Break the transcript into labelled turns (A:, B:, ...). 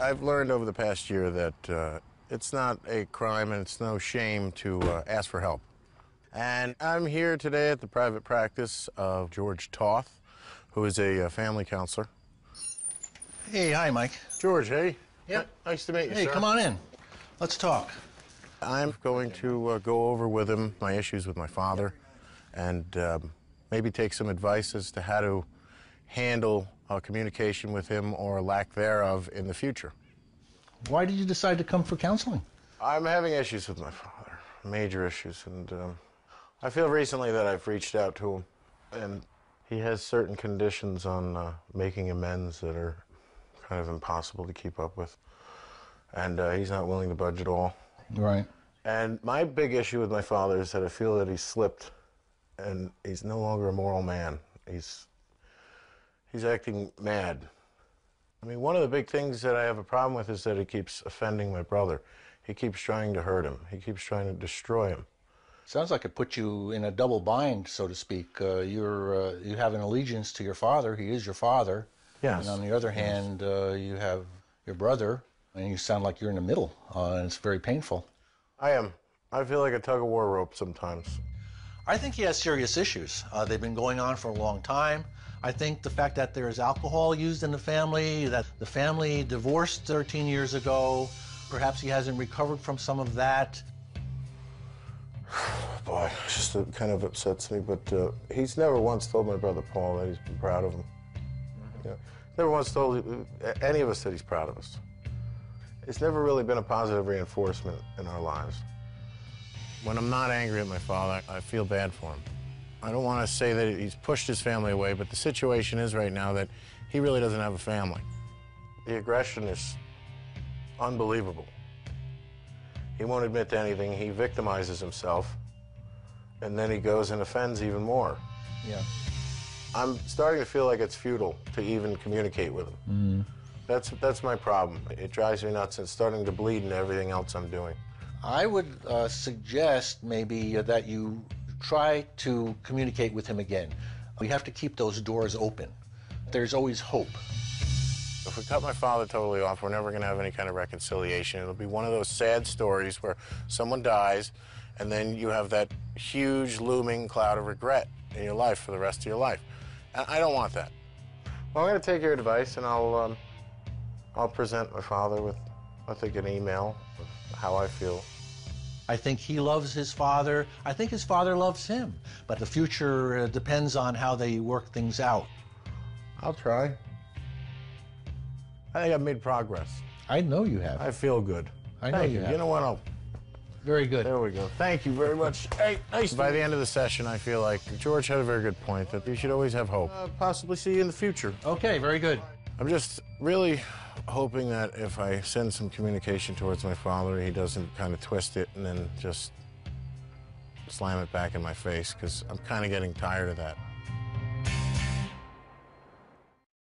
A: I've learned over the past year that it's not a crime and it's no shame to ask for help. And I'm here today at the private practice of George Toth, who is a family counselor.
B: Hey, hi, Mike.
A: George, hey.
B: Yep.
A: Nice to meet you,
B: Hey,
A: sir.
B: come on in. Let's talk.
A: I'm going to go over with him my issues with my father and maybe take some advice as to how to handle communication with him or lack thereof in the future.
B: Why did you decide to come for counseling?
A: I'm having issues with my father, major issues, and I feel recently that I've reached out to him, and he has certain conditions on making amends that are kind of impossible to keep up with, and he's not willing to budge at all.
B: Right.
A: And my big issue with my father is that I feel that he's slipped, and he's no longer a moral man. He's acting mad. I mean, one of the big things that I have a problem with is that he keeps offending my brother. He keeps trying to hurt him. He keeps trying to destroy him.
B: Sounds like it put you in a double bind, so to speak. You have an allegiance to your father. He is your father.
A: Yes.
B: And on the other hand, you have your brother, and you sound like you're in the middle, and it's very painful.
A: I am. I feel like a tug-of-war rope sometimes.
B: I think he has serious issues. They've been going on for a long time. I think the fact that there is alcohol used in the family, that the family divorced 13 years ago, perhaps he hasn't recovered from some of that.
A: Boy, it just kind of upsets me, but he's never once told my brother Paul that he's been proud of him. You know, never once told any of us that he's proud of us. It's never really been a positive reinforcement in our lives. When I'm not angry at my father, I feel bad for him. I don't want to say that he's pushed his family away, but the situation is right now that he really doesn't have a family. The aggression is unbelievable. He won't admit to anything. He victimizes himself, and then he goes and offends even more.
B: Yeah.
A: I'm starting to feel like it's futile to even communicate with him. That's my problem. It drives me nuts. It's starting to bleed into everything else I'm doing.
B: I would suggest maybe that you try to communicate with him again. We have to keep those doors open. There's always hope.
A: If we cut my father totally off, we're never going to have any kind of reconciliation. It'll be one of those sad stories where someone dies, and then you have that huge looming cloud of regret in your life for the rest of your life. And I don't want that. Well, I'm going to take your advice, and I'll present my father with, I think, an email of how I feel.
B: I think he loves his father. I think his father loves him. But the future depends on how they work things out.
A: I'll try. I think I've made progress.
B: I know you have.
A: I feel good.
B: I know you have.
A: You know what?
B: Very good.
A: There we go. Thank you very much. Hey, nice. By the end of the session, I feel like George had a very good point that you should always have hope. Possibly see you in the future.
B: Okay, very good.
A: I'm just really hoping that if I send some communication towards my father, he doesn't kind of twist it and then just slam it back in my face, because I'm kind of getting tired of that.